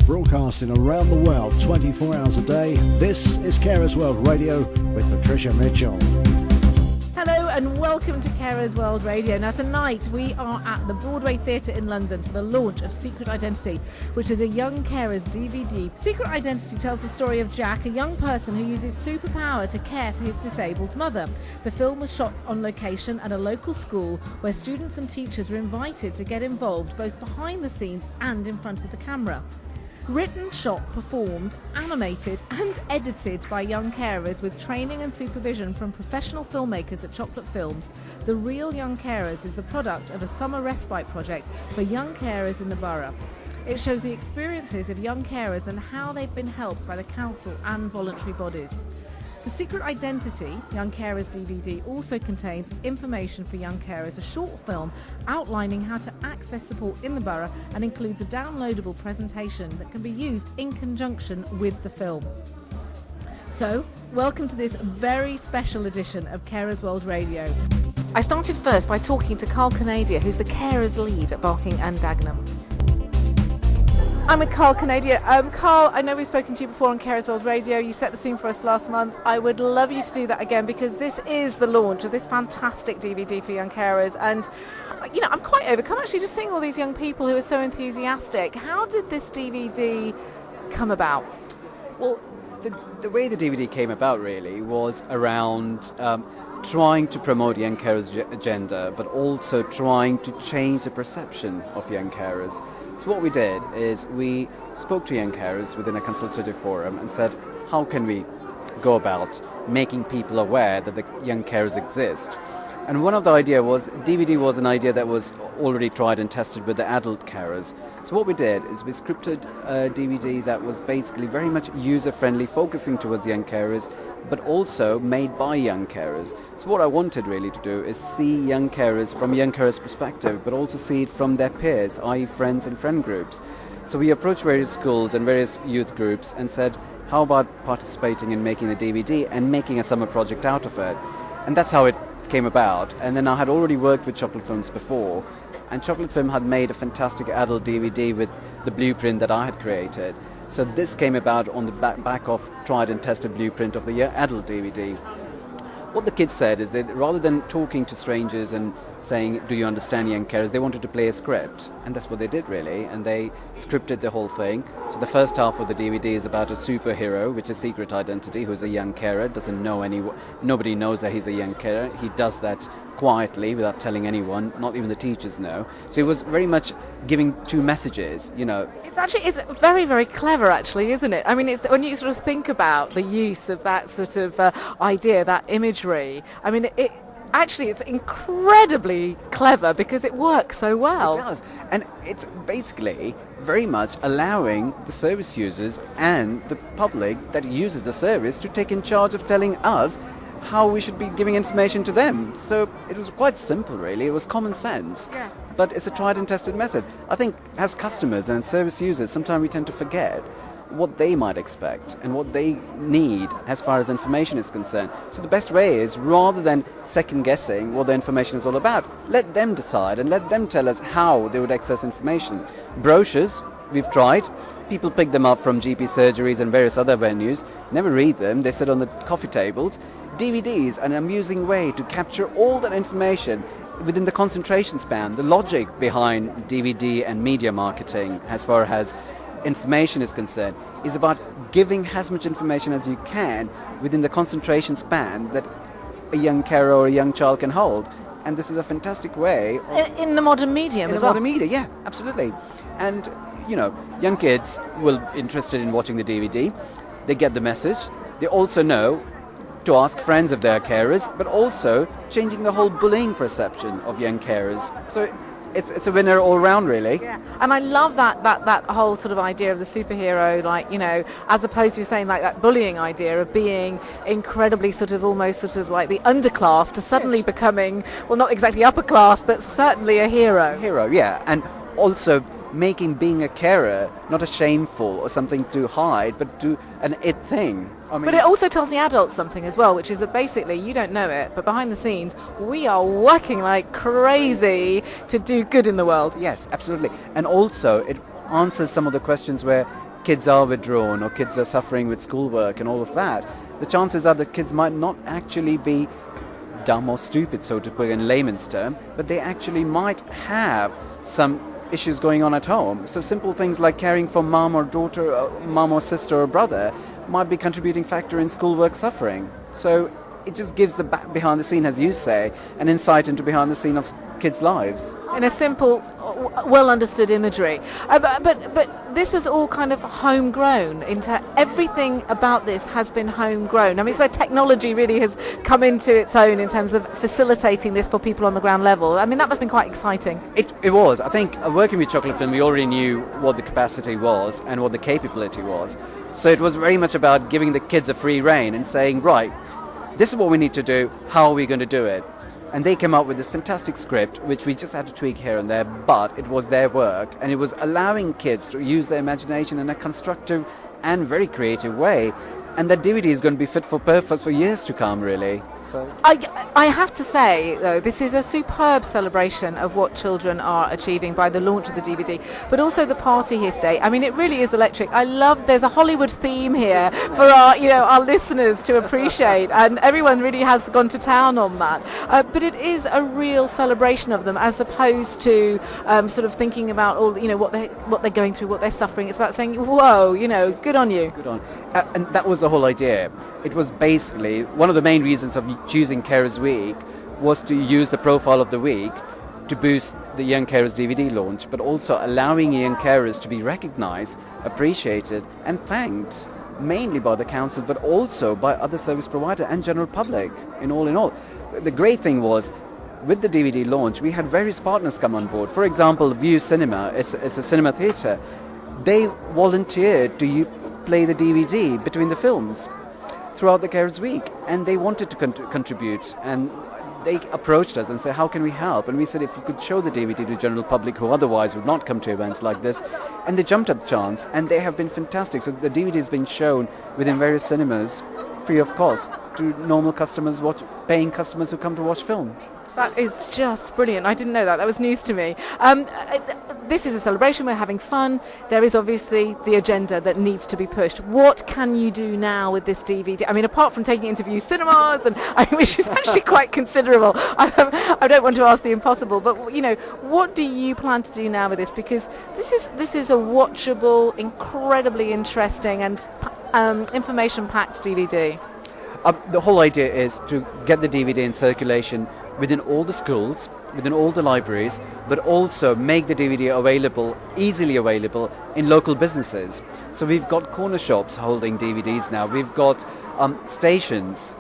broadcasting around the world 24 hours a day. This is Carers World Radio with Patricia Mitchell. Hello and welcome to Carers World Radio. Now tonight we are at the Broadway Theatre in London for the launch of Secret Identity, which is a young carers DVD. Secret Identity tells the story of Jack, a young person who uses superpower to care for his disabled mother. The film was shot on location at a local school where students and teachers were invited to get involved both behind the scenes and in front of the camera. Written, shot, performed, animated and edited by young carers with training and supervision from professional filmmakers at Chocolate Films, The Real Young Carers is the product of a summer respite project for young carers in the borough. It shows the experiences of young carers and how they've been helped by the council and voluntary bodies. The Secret Identity Young Carers DVD also contains information for young carers, a short film outlining how to access support in the borough, and includes a downloadable presentation that can be used in conjunction with the film. So, welcome to this very special edition of Carers World Radio. I started first by talking to Carl Canadia, who's the carers lead at Barking and Dagenham. I'm with Carl Canadia. Carl, I know we've spoken to you before on Carers World Radio. You set the scene for us last month. I would love you to do that again because this is the launch of this fantastic DVD for young carers. And, you know, I'm quite overcome actually just seeing all these young people who are so enthusiastic. How did this DVD come about? Well, the way the DVD came about really was around trying to promote young carers' agenda, but also trying to change the perception of young carers. So what we did is we spoke to young carers within a consultative forum and said, how can we go about making people aware that the young carers exist? And one of the idea was, DVD was an idea that was already tried and tested with the adult carers. So what we did is we scripted a DVD that was basically very much user-friendly, focusing towards young carers, but also made by young carers. So what I wanted really to do is see young carers from young carers' perspective, but also see it from their peers, i.e. friends and friend groups. So we approached various schools and various youth groups and said, how about participating in making the DVD and making a summer project out of it? And that's how it came about. And then I had already worked with Chocolate Films before, and Chocolate Film had made a fantastic adult DVD with the blueprint that I had created. So this came about on the back of tried and tested blueprint of the adult DVD. What the kids said is that rather than talking to strangers and saying, do you understand young carers, they wanted to play a script. And that's what they did really, and they scripted the whole thing. So the first half of the DVD is about a superhero, which is Secret Identity, who's a young carer, doesn't know nobody knows that he's a young carer. He does that quietly without telling anyone, not even the teachers know. So it was very much giving two messages, you know. It's very, very clever actually, isn't it? I mean, it's when you sort of think about the use of that sort of idea, that imagery, I mean, it's incredibly clever because it works so well. It does. And it's basically very much allowing the service users and the public that uses the service to take in charge of telling us how we should be giving information to them. So it was quite simple really, it was common sense. Yeah. But it's a tried and tested method. I think as customers and service users, sometimes we tend to forget what they might expect and what they need as far as information is concerned. So the best way is, rather than second guessing what the information is all about, let them decide and let them tell us how they would access information. Brochures, we've tried. People pick them up from GP surgeries and various other venues, never read them, they sit on the coffee tables. DVDs, an amusing way to capture all that information within the concentration span. The logic behind DVD and media marketing, as far as information is concerned, is about giving as much information as you can within the concentration span that a young carer or a young child can hold. And this is a fantastic way. In the modern medium as well. In the modern media, yeah, absolutely. And, you know, young kids will be interested in watching the DVD. They get the message. They also know to ask friends of their carers, but also changing the whole bullying perception of young carers. So it's a winner all round really. Yeah. And I love that whole sort of idea of the superhero, like, you know, as opposed to saying like that bullying idea of being incredibly sort of almost sort of like the underclass to suddenly becoming, well, not exactly upper class, but certainly a hero. Hero, yeah. And also making being a carer not a shameful or something to hide, but to an it thing. I mean, but it also tells the adults something as well, which is that basically you don't know it, but behind the scenes we are working like crazy to do good in the world. Yes, absolutely. And also it answers some of the questions where kids are withdrawn or kids are suffering with schoolwork and all of that, the chances are that kids might not actually be dumb or stupid, so to put in layman's term, but they actually might have some issues going on at home. So simple things like caring for mom or daughter, mom or sister or brother might be a contributing factor in schoolwork suffering. So it just gives the back behind the scene, as you say, an insight into behind the scene of kids' lives. In a simple, well understood imagery. But this was all kind of homegrown. Everything about this has been homegrown. I mean, it's where technology really has come into its own in terms of facilitating this for people on the ground level. I mean, that must have been quite exciting. It was. I think working with Chocolate Film, we already knew what the capacity was and what the capability was. So it was very much about giving the kids a free rein and saying, right, this is what we need to do, how are we going to do it? And they came up with this fantastic script, which we just had to tweak here and there, but it was their work, and it was allowing kids to use their imagination in a constructive and very creative way. And that DVD is going to be fit for purpose for years to come, really. So I have to say, though, this is a superb celebration of what children are achieving by the launch of the DVD, but also the party here today. I mean, it really is electric. I love, there's a Hollywood theme here for our listeners to appreciate, and everyone really has gone to town on that. But it is a real celebration of them, as opposed to sort of thinking about all, what they're going through, what they're suffering. It's about saying, whoa, good on you. Good on. And that was the whole idea. It was basically one of the main reasons of choosing Carers Week was to use the profile of the week to boost the Young Carers DVD launch, but also allowing young carers to be recognized, appreciated and thanked, mainly by the council, but also by other service providers and general public in all. The great thing was, with the DVD launch, we had various partners come on board. For example, View Cinema, it's a cinema theatre. They volunteered to play the DVD between the films throughout the Carers Week, and they wanted to contribute, and they approached us and said, how can we help? And we said, if you could show the DVD to general public who otherwise would not come to events like this, and they jumped at the chance, and they have been fantastic. So the DVD has been shown within various cinemas free of cost to normal customers, paying customers who come to watch film. That is just brilliant. I didn't know that. That was news to me. This is a celebration. We're having fun. There is obviously the agenda that needs to be pushed. What can you do now with this DVD? I mean, apart from taking it into View Cinemas, which is actually quite considerable. I don't want to ask the impossible, but what do you plan to do now with this? Because this is a watchable, incredibly interesting and information-packed DVD. The whole idea is to get the DVD in circulation within all the schools, within all the libraries, but also make the DVD easily available in local businesses. So we've got corner shops holding DVDs now. We've got stations.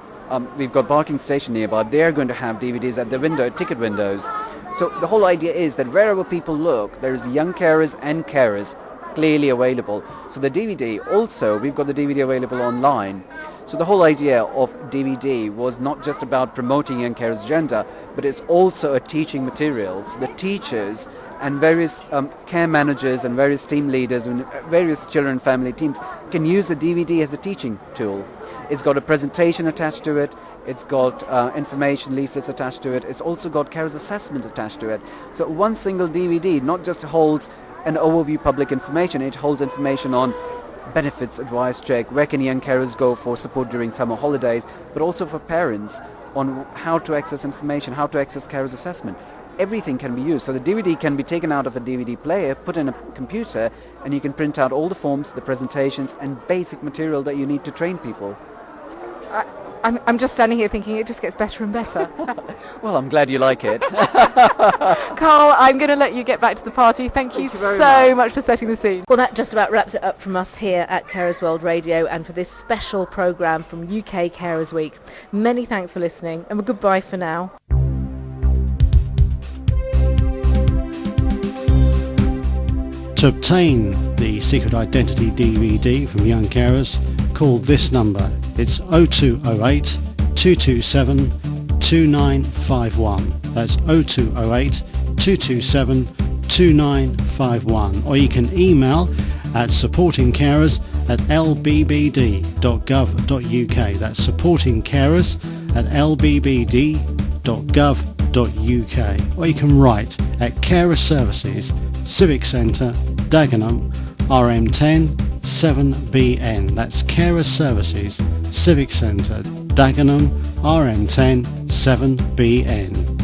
We've got Barking Station nearby. They're going to have DVDs at the window, ticket windows. So the whole idea is that wherever people look, there's young carers and carers clearly available. So the DVD also, we've got the DVD available online. So the whole idea of DVD was not just about promoting young carers' agenda, but it's also a teaching material. So the teachers and various care managers and various team leaders and various children and family teams can use the DVD as a teaching tool. It's got a presentation attached to it. It's got information leaflets attached to it. It's also got carers assessment attached to it. So one single DVD not just holds an overview public information, it holds information on benefits, advice check, where can young carers go for support during summer holidays, but also for parents on how to access information, how to access carers assessment. Everything can be used. So the DVD can be taken out of a DVD player, put in a computer, and you can print out all the forms, the presentations, and basic material that you need to train people. I'm just standing here thinking it just gets better and better. Well, I'm glad you like it. Carl, I'm going to let you get back to the party. Thank you so much for setting the scene. Well, that just about wraps it up from us here at Carers World Radio and for this special programme from UK Carers Week. Many thanks for listening, and goodbye for now. To obtain the Secret Identity DVD from Young Carers, call this number. It's 0208 227 2951. That's 0208 227 2951. Or you can email at supportingcarers@lbbd.gov.uk. That's supportingcarers@lbbd.gov.uk. Or you can write at Carer Services, Civic Centre, Dagenham, RM10 7BN. That's Carer Services, Civic Centre, Dagenham, RM10 7BN.